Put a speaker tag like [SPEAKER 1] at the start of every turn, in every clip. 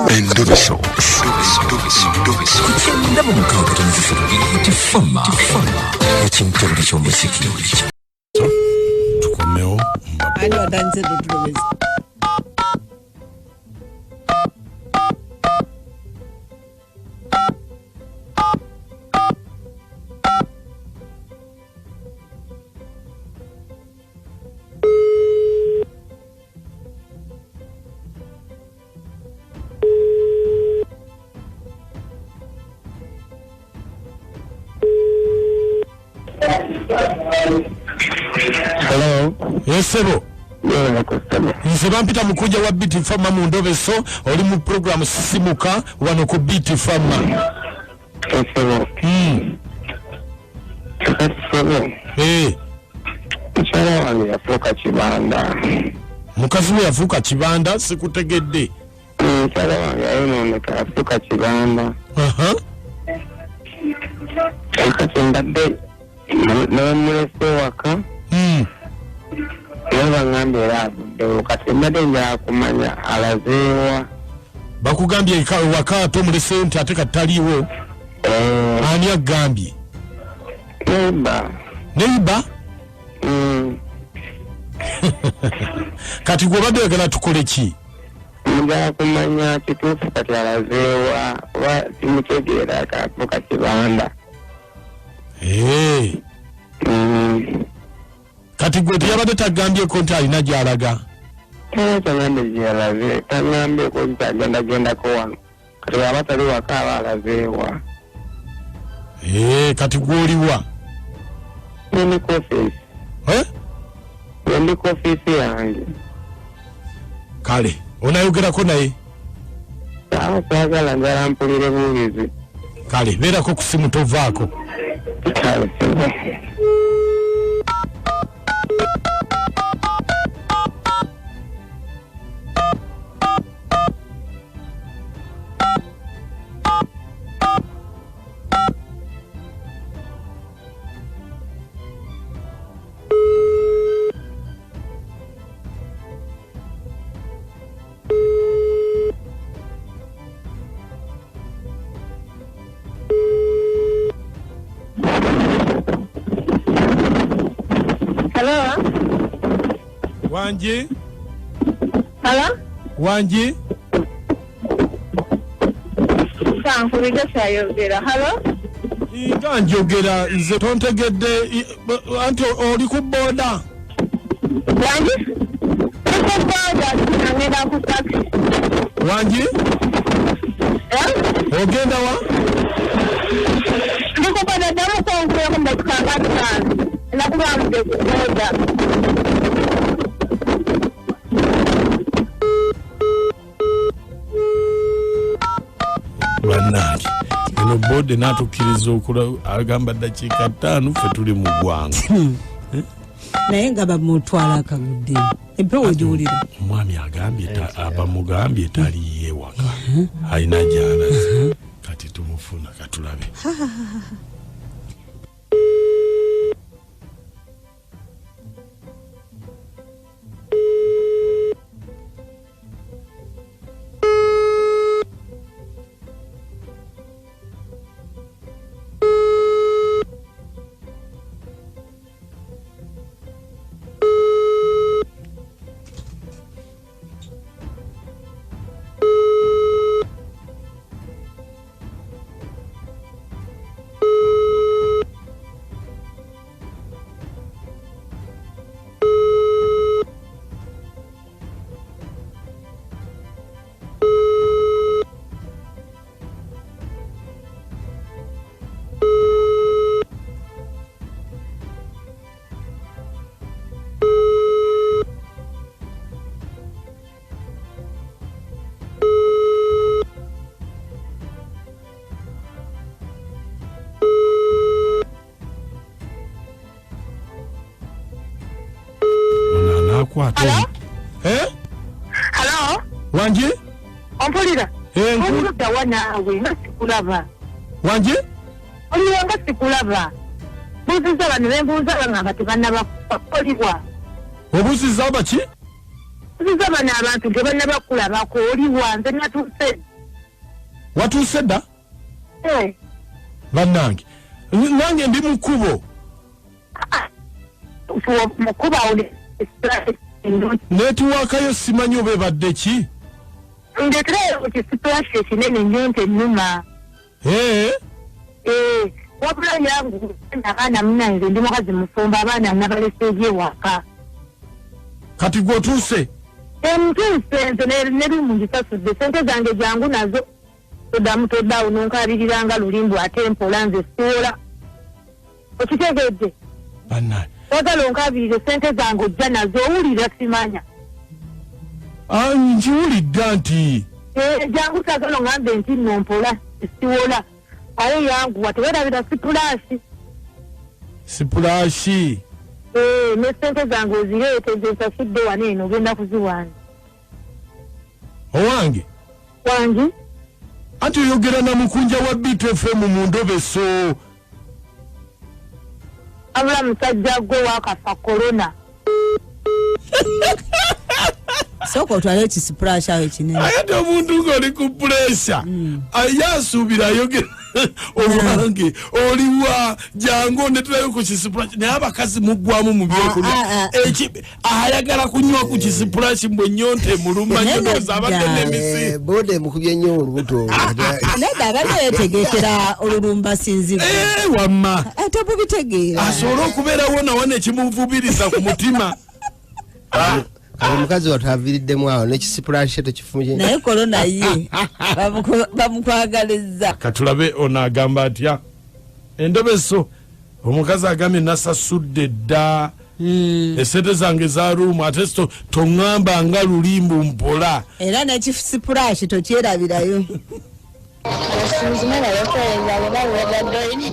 [SPEAKER 1] Endobeso.
[SPEAKER 2] Kuchenda mukauta tifama ekintu ky'omuziki
[SPEAKER 1] tukomeo
[SPEAKER 3] ani wadanze dutulobezi
[SPEAKER 1] Hello.
[SPEAKER 4] Yes, sebo. Nze bampita Mukunja wa Biti Fama mu Endobeso oli mu program Sisimuka wano ku Biti Fama.
[SPEAKER 1] Sebo. Sebo. Mukyala wange yafuka Kyibanda.
[SPEAKER 4] Mukazi we yafuka Kyibanda sikutegedde.
[SPEAKER 1] Mukyala wange ayonooneka yafuka Kyibanda. Kati mbadde n'omulese waka. Yaba ngambe era kati mbadde njala kumanya alazeewa.
[SPEAKER 4] Bakugambye waka tomulese nti ate kataliiwo. Ani agambye? Neiba? Kati gwe obadde oyagala tukole ki?
[SPEAKER 1] Njala kumanya kituufu kati alazeewa oba timutegeera akafuka Kyibanda.
[SPEAKER 4] Kati gwe teyabadde tagambyeko nti alina gy'alaga.
[SPEAKER 1] Tagambe gy'alaze, tagambyeko nti agendagendako wano. Kati bw'aba tali waka aba alazeewa.
[SPEAKER 4] Kati gw'oliwa?
[SPEAKER 1] Ndiko office. Ndiko office yange.
[SPEAKER 4] Kale, onayogerako naye?
[SPEAKER 1] Saagala njala mpulire buulizi.
[SPEAKER 4] Kale, beerako ku simu tovaako.
[SPEAKER 1] Kale, sebo.
[SPEAKER 4] Wange?
[SPEAKER 3] Hello?
[SPEAKER 4] Wange?
[SPEAKER 3] Sankuliga sayogera. Hello?
[SPEAKER 4] Nga njogera nze tontegedde anti oli ku boda.
[SPEAKER 3] Wange? Ku boda ngenda ku taxi.
[SPEAKER 4] Wange? Ogenda wa?
[SPEAKER 3] Ndiko boda damu kwa kwenda kukangata. Nakuba mde ku boda.
[SPEAKER 4] Bannange eno bode n'atukkiriza agamba dakiika 5 ffe tuli mu ggwanga
[SPEAKER 5] naye nga bamutwala akagudde empewo giwulira
[SPEAKER 4] omwami agambye abamugambye taliye waka alina gy'alaze kati tumufuna katulabe.
[SPEAKER 3] Hello? Hello?
[SPEAKER 4] Wange?
[SPEAKER 3] Ompulira? Ompulira wanaawe nga sikulaba.
[SPEAKER 4] Wange?
[SPEAKER 3] Oliwa nga sikulaba. Buuziza bano ne mbuuza bangamba tebannaba kukolibwa.
[SPEAKER 4] Obuuziza baki?
[SPEAKER 3] Tuzaba n'abantu tebana bakulabako oli wanze natuuse.
[SPEAKER 4] Watuuse dda?
[SPEAKER 3] Eh.
[SPEAKER 4] Bannange. Nange ndi mukubo.
[SPEAKER 3] Mukuba oli.
[SPEAKER 4] Netuwakayo simanyi oba ebadde ki?
[SPEAKER 3] Ndekerayo ki splash ekinene nnyo nte nnuma. Wabula yangu abaana munange ndi mukazi musumba abaana nabalese waka.
[SPEAKER 4] Kati gwotuuse?
[SPEAKER 3] Ntuuse nze ne lumu ngisasudde sente zange jangu nazo toddamu toddaawo nonkabiriranga lulimbu ate mpola nze siwola. Okitegedde?
[SPEAKER 4] Bannange.
[SPEAKER 3] Wagala onkabirire sente zange ojja nazo owulira simanya.
[SPEAKER 4] Njiwulidde nti.
[SPEAKER 3] Jangu sagala ngambe nti nompola siwola. Aye yangu watewerabira sipulashi.
[SPEAKER 4] Sipulashi?
[SPEAKER 3] Ne sente zange ozireete nze nsasudde wano eno ogenda kuziwanja.
[SPEAKER 4] Owange?
[SPEAKER 3] Wange?
[SPEAKER 4] Ati oyogera na Mukunja wa BTFM mu Endobeso.
[SPEAKER 3] Abula musajja gwe wakafa corona.
[SPEAKER 5] Soko twale kisplash awe kinene.
[SPEAKER 4] Ayate omuntu ng'oli ku pressure. Ayasuubira ayogera. Owange oliwa jangu netulayo ku kisplash naye abakazi muggwamu mu byokulya. Ayagala kunywa ku kisplash mbwe nyonte muluma nyoza abadde n'emisi.
[SPEAKER 6] Bode mukubye nnyo olubuto.
[SPEAKER 5] Nedda abadde yetegekera olulumba sinzigo.
[SPEAKER 4] Wamma.
[SPEAKER 5] Tebubitegeera.
[SPEAKER 4] Asobola okubeerawo nawo ekimuvubiriza ku mutima.
[SPEAKER 6] Omukazi wataviriddemu awo nekisipulashi tekifumye.
[SPEAKER 5] Naye corona ye bamukwagaliza.
[SPEAKER 4] Katulabe ono agamba atya. Endobeso omukazi agambye nasasudde dda. Esente zange za ruumu ate toŋŋamba nga lulimbu mpola.
[SPEAKER 5] Era nekisipulashi tokyerabirayo.
[SPEAKER 3] Abasinzima babakweza bwebawegadoini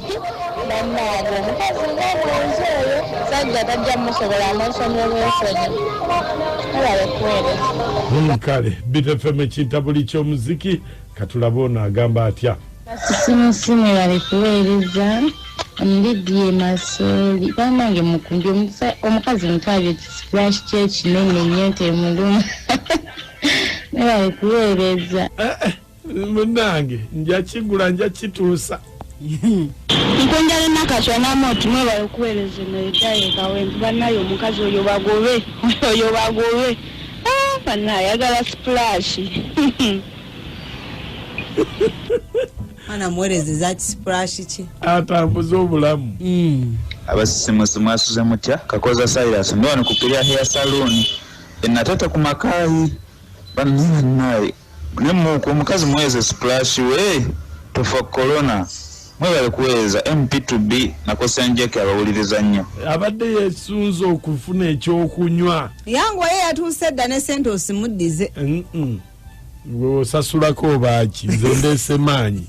[SPEAKER 3] bannaago omukazi ngagonzeeyo sajja tajja musobola amasomero bwensonyi ababekwere.
[SPEAKER 4] Kale BTFM ekintabuli ky'omuziki katulabe ono agamba atya.
[SPEAKER 7] Simu balikuweereza ndiddiye masooli bannange mukumbye omukazi mutwalire ekisplash kye kinene nnyo nte mulumu ne balikuweereza.
[SPEAKER 4] Munange nja kigula nja kituusa.
[SPEAKER 7] Mukunja nakaswanamu otumwe balikuweereza nedaye kawempe bannayo omukazi oyo bagobe. Banayagala splash.
[SPEAKER 5] Ana mwerezeza kisplash ki?
[SPEAKER 4] Atambuza obulamu.
[SPEAKER 8] Abasimusimu asuze mutya Kakoza Cyrus ndo wano kupiria hair salon enatata ku makayi bannaye nemu ku mukazi mweze splash we tofa corona mwebale kuweza MP2B nakosenjeke abawuliriza nnyo
[SPEAKER 4] abadde yesunza okufuna ekyokunywa
[SPEAKER 5] yangu ye yatuuse dda ne sente osimuddize.
[SPEAKER 4] Gwe osasulako baaki nze ndese maanyi.